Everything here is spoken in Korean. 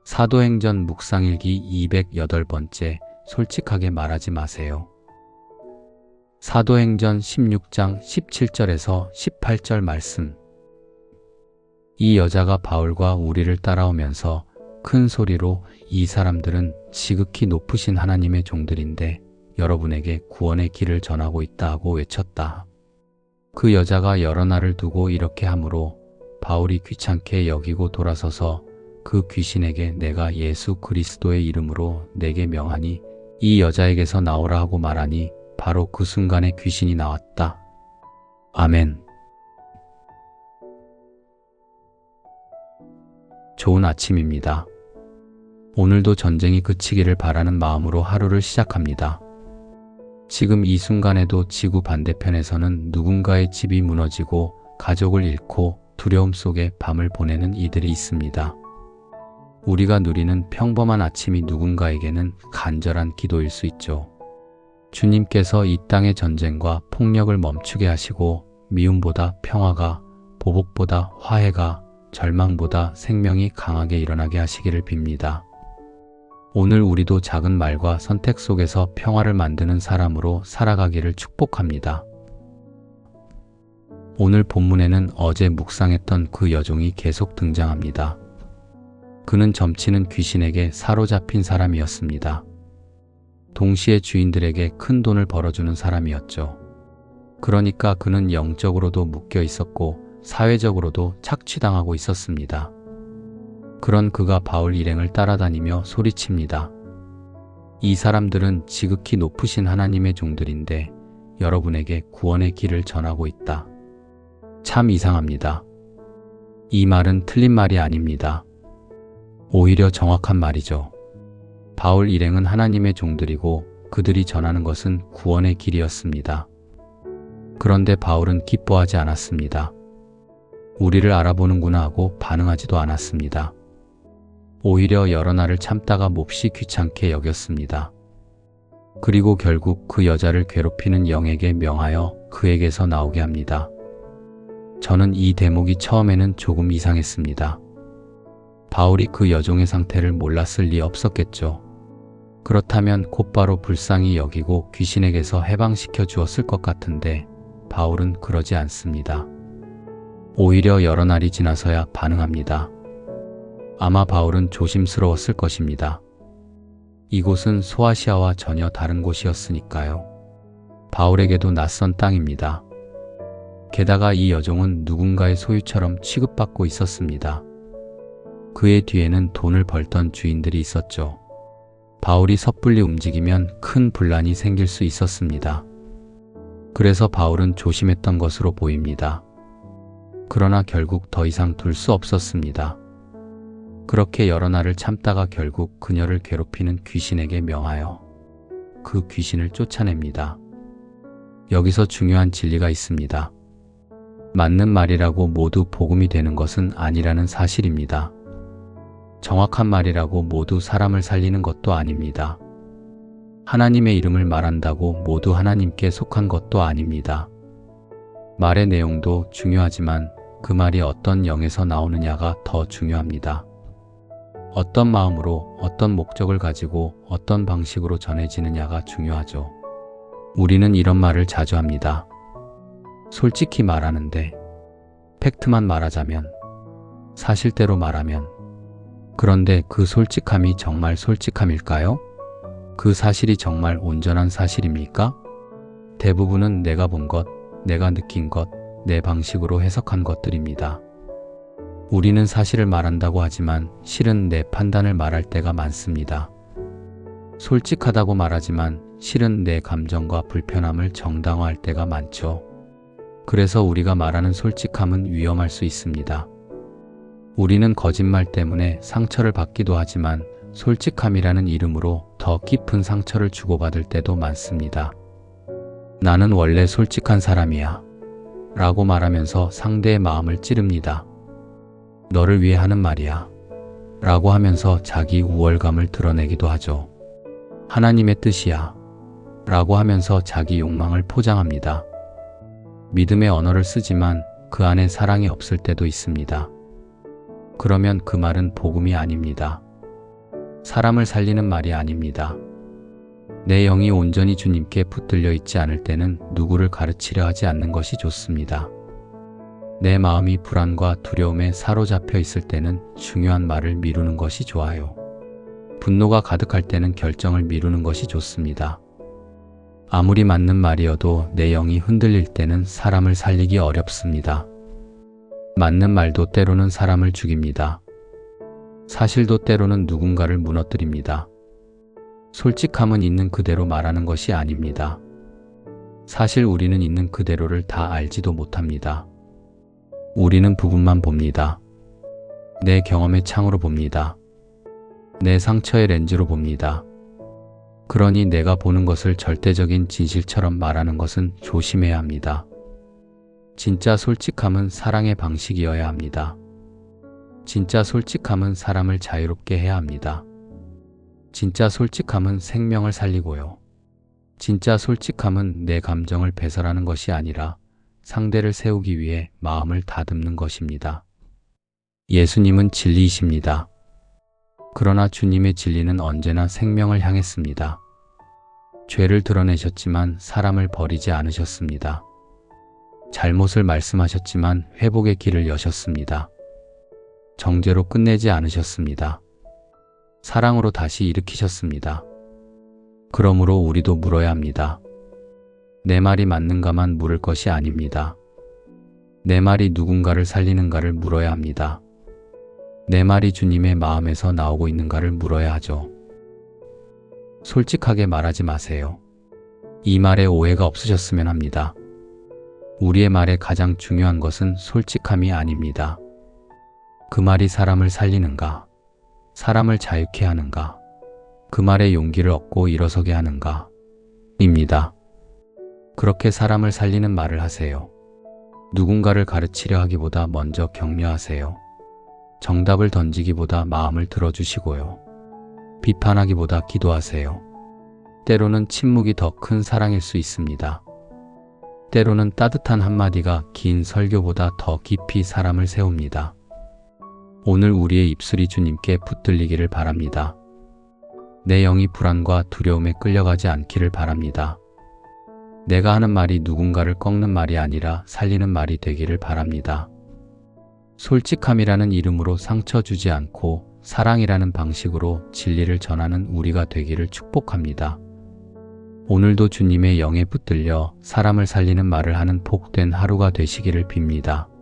사도행전 묵상일기 208번째 솔직하게 말하지 마세요. 사도행전 16장 17절에서 18절 말씀. 이 여자가 바울과 우리를 따라오면서 큰 소리로 이 사람들은 지극히 높으신 하나님의 종들인데 여러분에게 구원의 길을 전하고 있다 하고 외쳤다. 그 여자가 여러 날을 두고 이렇게 하므로 바울이 귀찮게 여기고 돌아서서 그 귀신에게 내가 예수 그리스도의 이름으로 내게 명하니 이 여자에게서 나오라 하고 말하니 바로 그 순간에 귀신이 나왔다. 아멘. 좋은 아침입니다. 오늘도 전쟁이 그치기를 바라는 마음으로 하루를 시작합니다. 지금 이 순간에도 지구 반대편에서는 누군가의 집이 무너지고 가족을 잃고 두려움 속에 밤을 보내는 이들이 있습니다. 우리가 누리는 평범한 아침이 누군가에게는 간절한 기도일 수 있죠. 주님께서 이 땅의 전쟁과 폭력을 멈추게 하시고 미움보다 평화가, 보복보다 화해가, 절망보다 생명이 강하게 일어나게 하시기를 빕니다. 오늘 우리도 작은 말과 선택 속에서 평화를 만드는 사람으로 살아가기를 축복합니다. 오늘 본문에는 어제 묵상했던 그 여종이 계속 등장합니다. 그는 점치는 귀신에게 사로잡힌 사람이었습니다. 동시에 주인들에게 큰 돈을 벌어주는 사람이었죠. 그러니까 그는 영적으로도 묶여 있었고 사회적으로도 착취당하고 있었습니다. 그런 그가 바울 일행을 따라다니며 소리칩니다. 이 사람들은 지극히 높으신 하나님의 종들인데 여러분에게 구원의 길을 전하고 있다. 참 이상합니다. 이 말은 틀린 말이 아닙니다. 오히려 정확한 말이죠. 바울 일행은 하나님의 종들이고 그들이 전하는 것은 구원의 길이었습니다. 그런데 바울은 기뻐하지 않았습니다. 우리를 알아보는구나 하고 반응하지도 않았습니다. 오히려 여러 날을 참다가 몹시 귀찮게 여겼습니다. 그리고 결국 그 여자를 괴롭히는 영에게 명하여 그에게서 나오게 합니다. 저는 이 대목이 처음에는 조금 이상했습니다. 바울이 그 여종의 상태를 몰랐을 리 없었겠죠. 그렇다면 곧바로 불쌍히 여기고 귀신에게서 해방시켜 주었을 것 같은데 바울은 그러지 않습니다. 오히려 여러 날이 지나서야 반응합니다. 아마 바울은 조심스러웠을 것입니다. 이곳은 소아시아와 전혀 다른 곳이었으니까요. 바울에게도 낯선 땅입니다. 게다가 이 여종은 누군가의 소유처럼 취급받고 있었습니다. 그의 뒤에는 돈을 벌던 주인들이 있었죠. 바울이 섣불리 움직이면 큰 분란이 생길 수 있었습니다. 그래서 바울은 조심했던 것으로 보입니다. 그러나 결국 더 이상 둘 수 없었습니다. 그렇게 여러 날을 참다가 결국 그녀를 괴롭히는 귀신에게 명하여 그 귀신을 쫓아냅니다. 여기서 중요한 진리가 있습니다. 맞는 말이라고 모두 복음이 되는 것은 아니라는 사실입니다. 정확한 말이라고 모두 사람을 살리는 것도 아닙니다. 하나님의 이름을 말한다고 모두 하나님께 속한 것도 아닙니다. 말의 내용도 중요하지만 그 말이 어떤 영에서 나오느냐가 더 중요합니다. 어떤 마음으로, 어떤 목적을 가지고, 어떤 방식으로 전해지느냐가 중요하죠. 우리는 이런 말을 자주 합니다. 솔직히 말하는데, 팩트만 말하자면, 사실대로 말하면. 그런데 그 솔직함이 정말 솔직함일까요? 그 사실이 정말 온전한 사실입니까? 대부분은 내가 본 것, 내가 느낀 것, 내 방식으로 해석한 것들입니다. 우리는 사실을 말한다고 하지만 실은 내 판단을 말할 때가 많습니다. 솔직하다고 말하지만 실은 내 감정과 불편함을 정당화할 때가 많죠. 그래서 우리가 말하는 솔직함은 위험할 수 있습니다. 우리는 거짓말 때문에 상처를 받기도 하지만 솔직함이라는 이름으로 더 깊은 상처를 주고받을 때도 많습니다. 나는 원래 솔직한 사람이야 라고 말하면서 상대의 마음을 찌릅니다. 너를 위해 하는 말이야 라고 하면서 자기 우월감을 드러내기도 하죠. 하나님의 뜻이야 라고 하면서 자기 욕망을 포장합니다. 믿음의 언어를 쓰지만 그 안에 사랑이 없을 때도 있습니다. 그러면 그 말은 복음이 아닙니다. 사람을 살리는 말이 아닙니다. 내 영이 온전히 주님께 붙들려 있지 않을 때는 누구를 가르치려 하지 않는 것이 좋습니다. 내 마음이 불안과 두려움에 사로잡혀 있을 때는 중요한 말을 미루는 것이 좋아요. 분노가 가득할 때는 결정을 미루는 것이 좋습니다. 아무리 맞는 말이어도 내 영이 흔들릴 때는 사람을 살리기 어렵습니다. 맞는 말도 때로는 사람을 죽입니다. 사실도 때로는 누군가를 무너뜨립니다. 솔직함은 있는 그대로 말하는 것이 아닙니다. 사실 우리는 있는 그대로를 다 알지도 못합니다. 우리는 부분만 봅니다. 내 경험의 창으로 봅니다. 내 상처의 렌즈로 봅니다. 그러니 내가 보는 것을 절대적인 진실처럼 말하는 것은 조심해야 합니다. 진짜 솔직함은 사랑의 방식이어야 합니다. 진짜 솔직함은 사람을 자유롭게 해야 합니다. 진짜 솔직함은 생명을 살리고요. 진짜 솔직함은 내 감정을 배설하는 것이 아니라 상대를 세우기 위해 마음을 다듬는 것입니다. 예수님은 진리이십니다. 그러나 주님의 진리는 언제나 생명을 향했습니다. 죄를 드러내셨지만 사람을 버리지 않으셨습니다. 잘못을 말씀하셨지만 회복의 길을 여셨습니다. 정죄로 끝내지 않으셨습니다. 사랑으로 다시 일으키셨습니다. 그러므로 우리도 물어야 합니다. 내 말이 맞는가만 물을 것이 아닙니다. 내 말이 누군가를 살리는가를 물어야 합니다. 내 말이 주님의 마음에서 나오고 있는가를 물어야 하죠. 솔직하게 말하지 마세요. 이 말에 오해가 없으셨으면 합니다. 우리의 말에 가장 중요한 것은 솔직함이 아닙니다. 그 말이 사람을 살리는가, 사람을 자유케 하는가, 그 말에 용기를 얻고 일어서게 하는가, 입니다. 그렇게 사람을 살리는 말을 하세요. 누군가를 가르치려 하기보다 먼저 격려하세요. 정답을 던지기보다 마음을 들어주시고요. 비판하기보다 기도하세요. 때로는 침묵이 더 큰 사랑일 수 있습니다. 때로는 따뜻한 한마디가 긴 설교보다 더 깊이 사람을 세웁니다. 오늘 우리의 입술이 주님께 붙들리기를 바랍니다. 내 영이 불안과 두려움에 끌려가지 않기를 바랍니다. 내가 하는 말이 누군가를 꺾는 말이 아니라 살리는 말이 되기를 바랍니다. 솔직함이라는 이름으로 상처 주지 않고 사랑이라는 방식으로 진리를 전하는 우리가 되기를 축복합니다. 오늘도 주님의 영에 붙들려 사람을 살리는 말을 하는 복된 하루가 되시기를 빕니다.